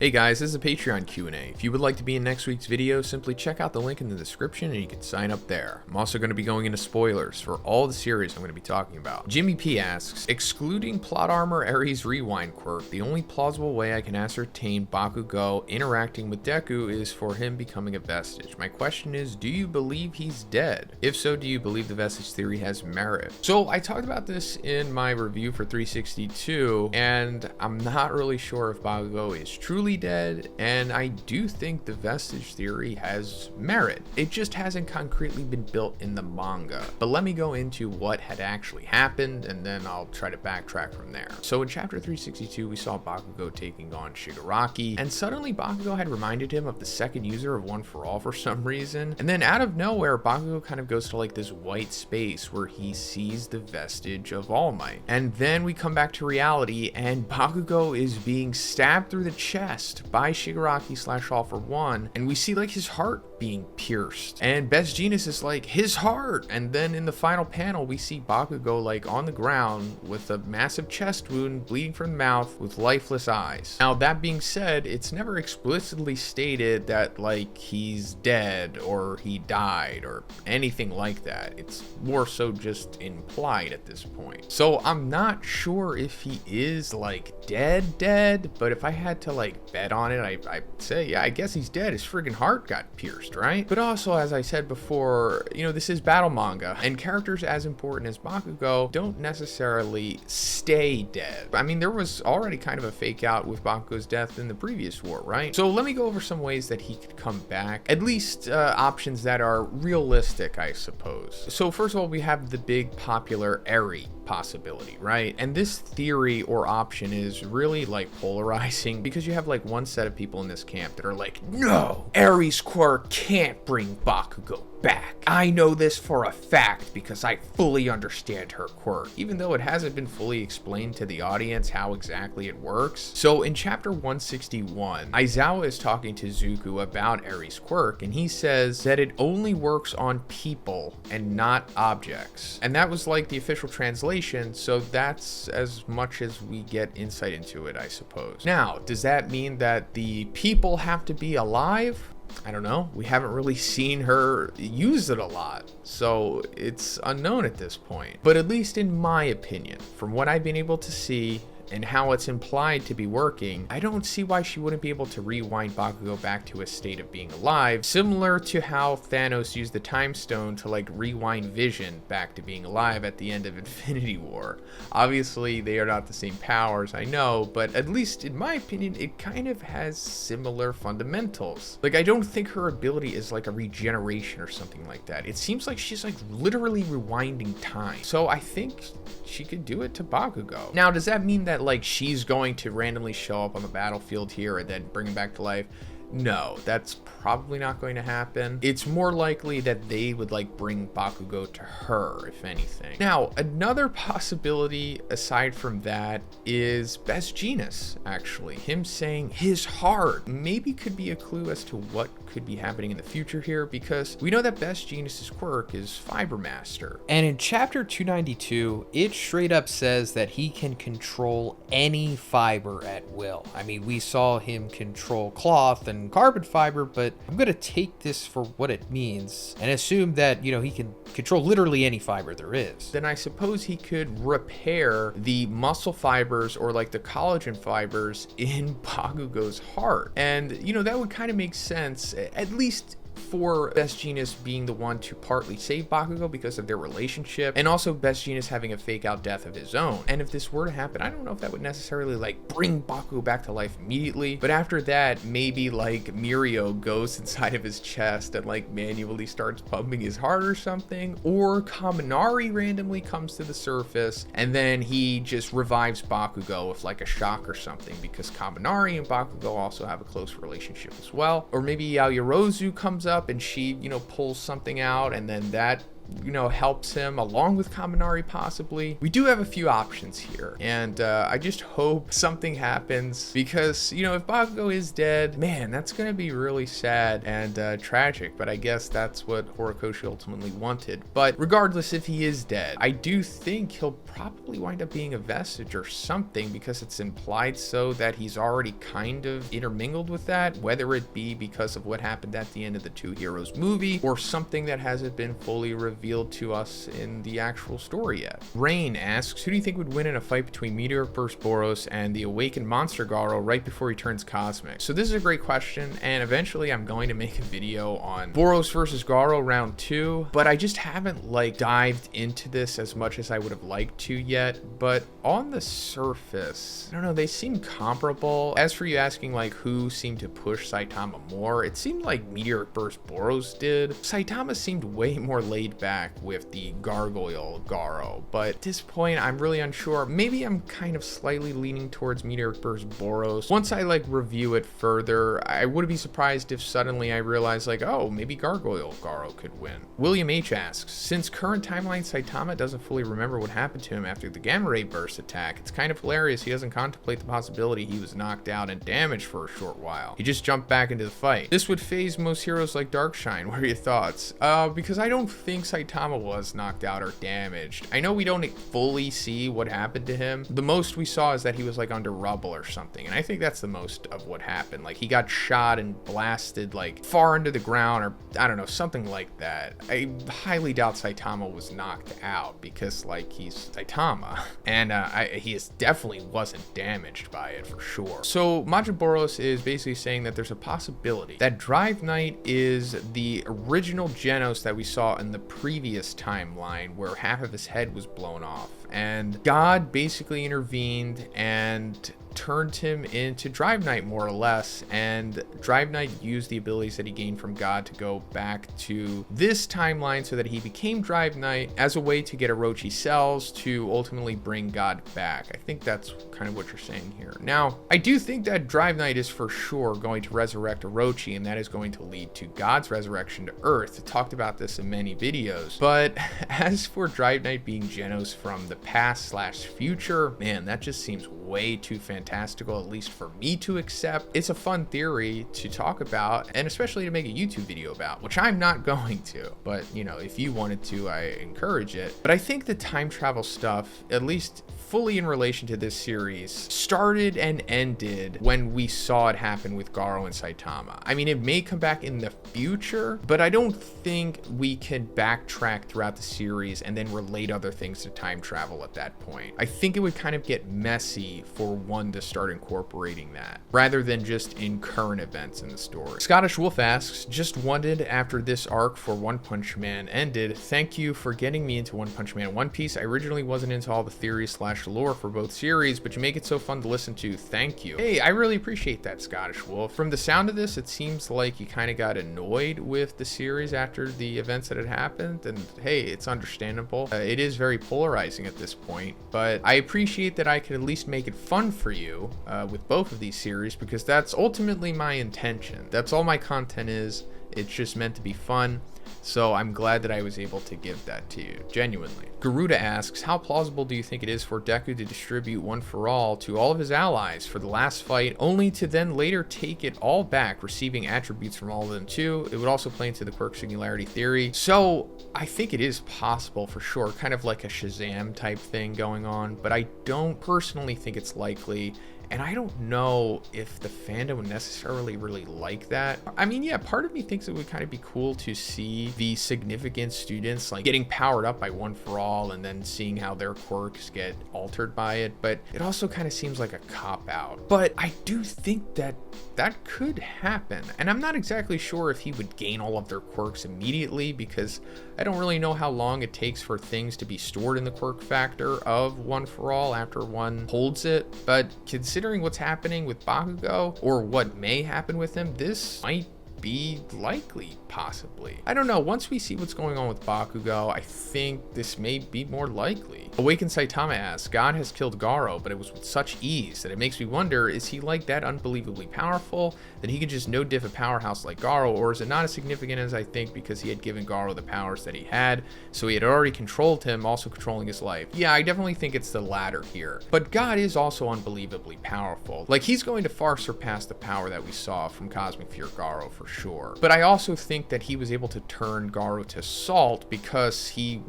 Hey guys, this is a Patreon Q&A. If you would like to be in next week's video, simply check out the link in the description and you can sign up there. I'm also going to be going into spoilers for all the series I'm going to be talking about. Jimmy P asks, excluding plot armor Ares rewind quirk, the only plausible way I can ascertain Bakugo interacting with Deku is for him becoming a vestige. My question is, do you believe he's dead? If so, do you believe the vestige theory has merit? So I talked about this in my review for 362, and I'm not really sure if Bakugo is truly dead, and I do think the vestige theory has merit. It just hasn't concretely been built in the manga. But let me go into what had actually happened, and then I'll try to backtrack from there. So in chapter 362, we saw Bakugo taking on Shigaraki, and suddenly Bakugo had reminded him of the second user of One for All for some reason. And then out of nowhere, Bakugo kind of goes to like this white space where he sees the vestige of All Might. And then we come back to reality, and Bakugo is being stabbed through the chest by Shigaraki / All for One, and we see like his heart being pierced, and Best Jeanist is like, his heart. And then in the final panel, we see Bakugo like on the ground with a massive chest wound, bleeding from the mouth, with lifeless eyes. Now that being said, it's never explicitly stated that like he's dead or he died or anything like that. It's more so just implied at this point. So I'm not sure if he is like dead, but if I had to like bet on it, I'd say, yeah, I guess he's dead. His friggin' heart got pierced, right? But also, as I said before, you know, this is battle manga, and characters as important as Bakugo don't necessarily stay dead. I mean, there was already kind of a fake out with Bakugo's death in the previous war, right? So let me go over some ways that he could come back, at least options that are realistic, I suppose. So first of all, we have the big popular Eri possibility, right? And this theory or option is really like polarizing, because you have like one set of people in this camp that are like, no, Ares quirk can't bring Bakugo back. I know this for a fact because I fully understand her quirk, even though it hasn't been fully explained to the audience how exactly it works. So in chapter 161, Aizawa is talking to Zuko about Ares quirk, and he says that it only works on people and not objects. And that was like the official translation, so that's as much as we get insight into it, I suppose. Now, does that mean that the people have to be alive? I don't know. We haven't really seen her use it a lot, so it's unknown at this point. But at least in my opinion, from what I've been able to see and how it's implied to be working, I don't see why she wouldn't be able to rewind Bakugo back to a state of being alive, similar to how Thanos used the Time Stone to like rewind Vision back to being alive at the end of Infinity War. Obviously, they are not the same powers, I know, but at least in my opinion, it kind of has similar fundamentals. Like, I don't think her ability is like a regeneration or something like that. It seems like she's like literally rewinding time. So I think she could do it to Bakugo. Now, does that mean that like she's going to randomly show up on the battlefield here and then bring him back to life? No, that's probably not going to happen. It's more likely that they would like bring Bakugo to her, if anything. Now, another possibility aside from that is Best Jeanist, actually. Him saying his heart maybe could be a clue as to what could be happening in the future here, because we know that Best Jeanist's quirk is Fiber Master. And in chapter 292, it straight up says that he can control any fiber at will. I mean, we saw him control cloth and carbon fiber, but I'm gonna take this for what it means and assume that, you know, he can control literally any fiber there is. Then I suppose he could repair the muscle fibers or like the collagen fibers in Bakugo's heart. And, you know, that would kind of make sense, at least for Best Jeanist being the one to partly save Bakugo because of their relationship, and also Best Jeanist having a fake out death of his own. And if this were to happen, I don't know if that would necessarily like bring Bakugo back to life immediately, but after that, maybe like Mirio goes inside of his chest and like manually starts pumping his heart or something, or Kaminari randomly comes to the surface and then he just revives Bakugo with like a shock or something, because Kaminari and Bakugo also have a close relationship as well. Or maybe Yaoyorozu comes up and she, you know, pulls something out, and then that you know, helps him along with Kaminari possibly. We do have a few options here, and I just hope something happens, because, you know, if Bakugo is dead, man, that's gonna be really sad and tragic, but I guess that's what Horikoshi ultimately wanted. But regardless, if he is dead, I do think he'll probably wind up being a vestige or something, because it's implied so that he's already kind of intermingled with that, whether it be because of what happened at the end of the Two Heroes movie or something that hasn't been fully revealed to us in the actual story yet. Rain asks, who do you think would win in a fight between Meteoric Burst Boros and the awakened monster Garo right before he turns cosmic? So this is a great question, and eventually I'm going to make a video on Boros versus Garo round 2, but I just haven't like dived into this as much as I would have liked to yet. But on the surface, I don't know, they seem comparable. As for you asking like who seemed to push Saitama more, it seemed like Meteoric Burst Boros did. Saitama seemed way more laid back with the Gargoyle Garo, but at this point I'm really unsure. Maybe I'm kind of slightly leaning towards Meteoric Burst Boros. Once I like review it further, I wouldn't be surprised if suddenly I realize like, oh, maybe Gargoyle Garo could win. William H asks, since current timeline Saitama doesn't fully remember what happened to him after the Gamma Ray Burst attack, it's kind of hilarious he doesn't contemplate the possibility he was knocked out and damaged for a short while. He just jumped back into the fight. This would phase most heroes like Darkshine. What are your thoughts? Because I don't think Saitama was knocked out or damaged. I know we don't fully see what happened to him. The most we saw is that he was like under rubble or something, and I think that's the most of what happened. Like he got shot and blasted like far into the ground, or I don't know, something like that. I highly doubt Saitama was knocked out, because like he's Saitama, and he definitely wasn't damaged by it for sure. So MajinBoros is basically saying that there's a possibility that Drive Knight is the original Genos that we saw in the previous timeline, where half of his head was blown off, and God basically intervened and turned him into Drive Knight more or less, and Drive Knight used the abilities that he gained from God to go back to this timeline so that he became Drive Knight as a way to get Orochi cells to ultimately bring God back. I think that's kind of what you're saying here. Now, I do think that Drive Knight is for sure going to resurrect Orochi, and that is going to lead to God's resurrection to Earth. I talked about this in many videos, but as for Drive Knight being Genos from the past / future, man, that just seems way too fantastical, at least for me to accept. It's a fun theory to talk about, and especially to make a YouTube video about, which I'm not going to, but you know, if you wanted to, I encourage it. But I think the time travel stuff, at least fully in relation to this series, started and ended when we saw it happen with Garo and Saitama. I mean, it may come back in the future, but I don't think we can backtrack throughout the series and then relate other things to time travel at that point. I think it would kind of get messy for one to start incorporating that, rather than just in current events in the story. Scottish Wolf asks, just wondered after this arc for One Punch Man ended, thank you for getting me into One Punch Man and One Piece. I originally wasn't into all the theories / lore for both series, but you make it so fun to listen to. Thank you. Hey, I really appreciate that, Scottish Wolf. From the sound of this, it seems like you kind of got annoyed with the series after the events that had happened, and hey, it's understandable. It is very polarizing at this point, but I appreciate that I can at least make it fun for you with both of these series, because that's ultimately my intention. That's all my content is. It's just meant to be fun. So I'm glad that I was able to give that to you, genuinely. Geruda asks, how plausible do you think it is for Deku to distribute One for All to all of his allies for the last fight, only to then later take it all back, receiving attributes from all of them too? It would also play into the quirk singularity theory. So I think it is possible for sure, kind of like a Shazam type thing going on, but I don't personally think it's likely. And I don't know if the fandom would necessarily really like that. I mean, yeah, part of me thinks it would kind of be cool to see the significant students like getting powered up by One for All and then seeing how their quirks get altered by it. But it also kind of seems like a cop-out. But I do think that that could happen. And I'm not exactly sure if he would gain all of their quirks immediately, because I don't really know how long it takes for things to be stored in the quirk factor of One for All after one holds it. But considering what's happening with Bakugo, or what may happen with him, this might be likely, possibly. I don't know. Once we see what's going on with Bakugo, I think this may be more likely. Awakened Saitama asks, God has killed Garo, but it was with such ease that it makes me wonder, is he like that unbelievably powerful that he could just no diff a powerhouse like Garo, or is it not as significant as I think because he had given Garo the powers that he had, so he had already controlled him, also controlling his life? Yeah, I definitely think it's the latter here. But God is also unbelievably powerful. Like, he's going to far surpass the power that we saw from Cosmic Fear Garo for sure. But I also think that he was able to turn Garo to salt because he,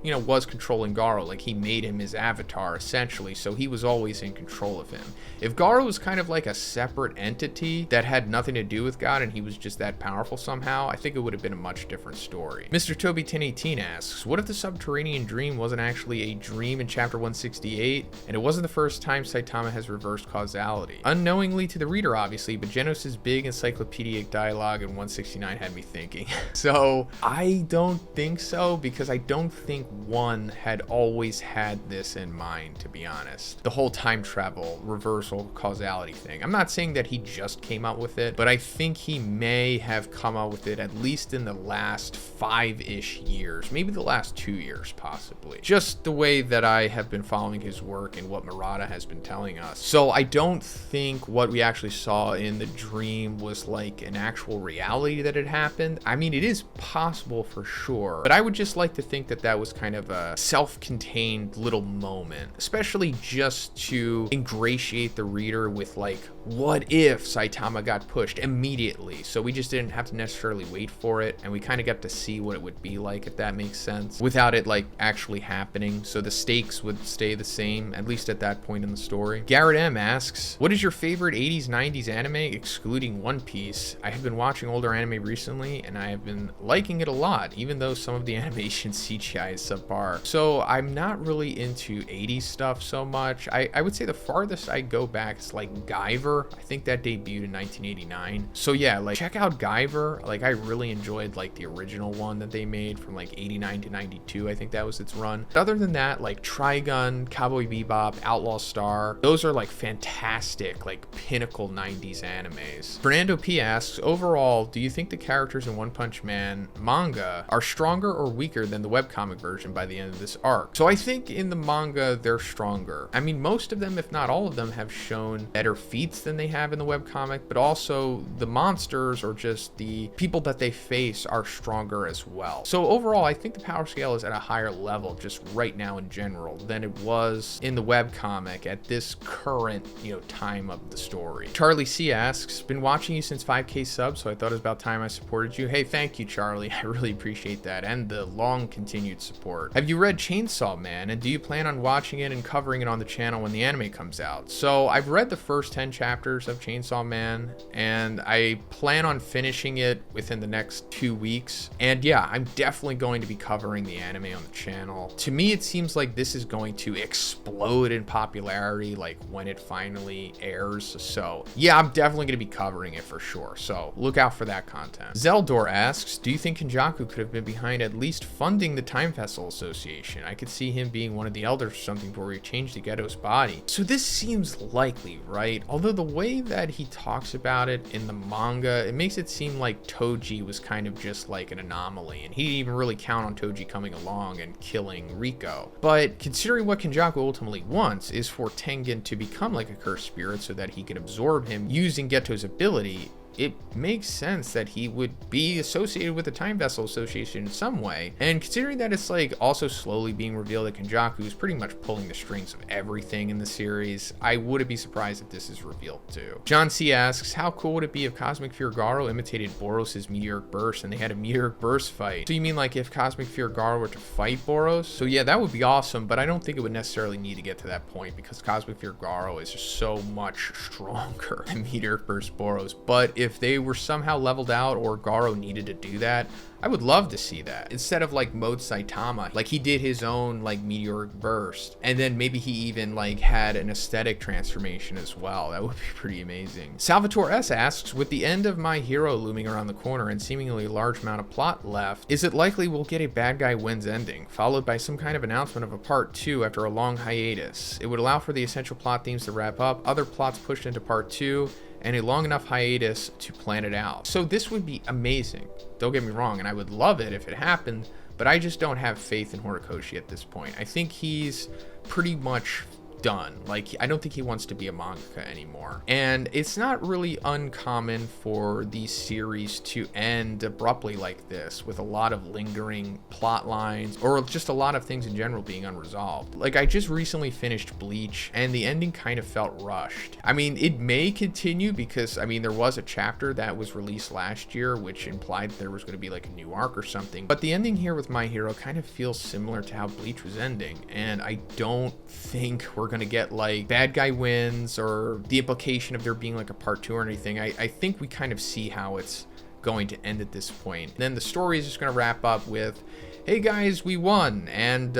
you know, was controlling Garo. Like, he made him his avatar essentially, so he was always in control of him. If Garo was kind of like a separate entity that had nothing to do with God and he was just that powerful somehow, I think it would have been a much different story. Mr. Toby 1018 asks, what if the subterranean dream wasn't actually a dream in chapter 168 and it wasn't the first time Saitama has reversed causality? Unknowingly to the reader obviously, but Genos' big encyclopedic dialogue in 169 had me thinking. So I don't think so, because I don't think one had always had this in mind, to be honest. The whole time travel, reversal, causality thing. I'm not saying that he just came up with it, but I think he may have come up with it at least in the last 5-ish years, maybe the last 2 years possibly. Just the way that I have been following his work and what Murata has been telling us. So I don't think what we actually saw in the dream was like an actual reality that had happened. I mean, it is possible for sure, but I would just like to think that that was kind of a self-contained little moment, especially just to ingratiate the reader with like, what if Saitama got pushed immediately? So we just didn't have to necessarily wait for it, and we kind of got to see what it would be like, if that makes sense, without it like actually happening. So the stakes would stay the same, at least at that point in the story. Garrett M asks, what is your favorite 80s, 90s anime, excluding One Piece? I have been watching older anime recently, and I have been liking it a lot, even though some of the animation CGI is subpar. So I'm not really into 80s stuff so much. I would say the farthest I go back is like Guyver. I think that debuted in 1989. So yeah, like check out Guyver. Like I really enjoyed like the original one that they made from like 89 to 92. I think that was its run. But other than that, like Trigun, Cowboy Bebop, Outlaw Star, those are like fantastic, like pinnacle 90s animes. Fernando P asks, overall, do you think the characters in One Punch Man manga are stronger or weaker than the webcomic version by the end of this arc? So I think in the manga, they're stronger. I mean, most of them, if not all of them, have shown better feats than they have in the webcomic, but also the monsters or just the people that they face are stronger as well. So overall, I think the power scale is at a higher level just right now in general than it was in the webcomic at this current, you know, time of the story. Charlie C asks, been watching you since 5K subs, so I thought it was about time I supported you. Hey, thank you, Charlie. I really appreciate that, and the long continued support. Have you read Chainsaw Man, and do you plan on watching it and covering it on the channel when the anime comes out? So I've read the first 10 chapters of Chainsaw Man, and I plan on finishing it within the next 2 weeks. And yeah, I'm definitely going to be covering the anime on the channel. To me, it seems like this is going to explode in popularity like when it finally airs. So yeah, I'm definitely going to be covering it for sure. So look out for that content. Zeldoor asks, do you think Kenjaku could have been behind at least funding the Time Vessel Association? I could see him being one of the elders or something before he changed the Ghetto's body. So this seems likely, right? Although the way that he talks about it in the manga, it makes it seem like Toji was kind of just like an anomaly, and he didn't even really count on Toji coming along and killing Riko. But considering what Kenjaku ultimately wants is for Tengen to become like a cursed spirit so that he can absorb him using Geto's ability, it makes sense that he would be associated with the Time Vessel Association in some way. And considering that it's like also slowly being revealed that Kenjaku is pretty much pulling the strings of everything in the series, I wouldn't be surprised if this is revealed too. Jon C asks, how cool would it be if Cosmic Fear Garo imitated Boros' meteoric burst and they had a meteoric burst fight? So you mean like if Cosmic Fear Garo were to fight Boros? So yeah, that would be awesome, but I don't think it would necessarily need to get to that point because Cosmic Fear Garo is just so much stronger than meteoric burst Boros. But if they were somehow leveled out or Garo needed to do that, I would love to see that. Instead of like mode Saitama, like he did his own like meteoric burst, and then maybe he even like had an aesthetic transformation as well. That would be pretty amazing. Salvatore S asks, with the end of My Hero looming around the corner and seemingly a large amount of plot left, is it likely we'll get a bad guy wins ending, followed by some kind of announcement of a part 2 after a long hiatus? It would allow for the essential plot themes to wrap up, other plots pushed into part 2, and a long enough hiatus to plan it out. So this would be amazing. Don't get me wrong, and I would love it if it happened, but I just don't have faith in Horikoshi at this point. I think he's pretty much done. Like, I don't think he wants to be a mangaka anymore. And it's not really uncommon for these series to end abruptly like this, with a lot of lingering plot lines, or just a lot of things in general being unresolved. Like, I just recently finished Bleach, and the ending kind of felt rushed. I mean, it may continue because, I mean, there was a chapter that was released last year, which implied there was going to be like a new arc or something. But the ending here with My Hero kind of feels similar to how Bleach was ending, and I don't think we're gonna get like bad guy wins or the implication of there being like a part 2 or anything. I think we kind of see how it's going to end at this point. And then the story is just going to wrap up with, hey guys, we won, and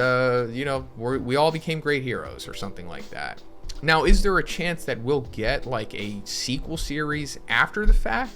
you know, we all became great heroes or something like that. Now, is there a chance that we'll get like a sequel series after the fact?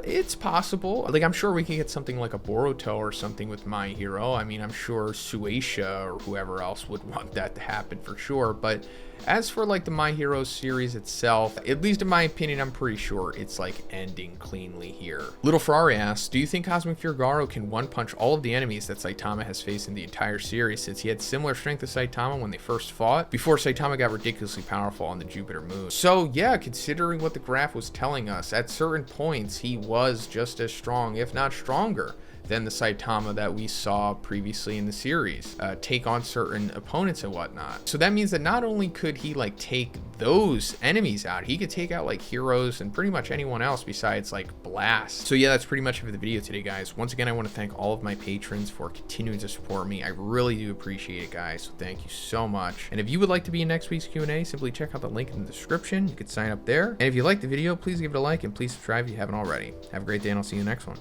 It's possible. Like, I'm sure we can get something like a Boruto or something with My Hero. I mean, I'm sure Sueisha or whoever else would want that to happen for sure. But as for like the My Hero series itself, at least in my opinion, I'm pretty sure it's like ending cleanly here. Little Ferrari asks, do you think Cosmic Fury can one-punch all of the enemies that Saitama has faced in the entire series, since he had similar strength to Saitama when they first fought, before Saitama got ridiculously powerful on the Jupiter moon? So yeah, considering what the graph was telling us, at certain points he was just as strong, if not stronger, than the Saitama that we saw previously in the series, take on certain opponents and whatnot. So that means that not only could he like take those enemies out, he could take out like heroes and pretty much anyone else besides like Blast. So yeah, that's pretty much it for the video today, guys. Once again, I want to thank all of my patrons for continuing to support me. I really do appreciate it, guys. So thank you so much. And if you would like to be in next week's Q&A, simply check out the link in the description. You could sign up there. And if you liked the video, please give it a like and please subscribe if you haven't already. Have a great day, and I'll see you in the next one.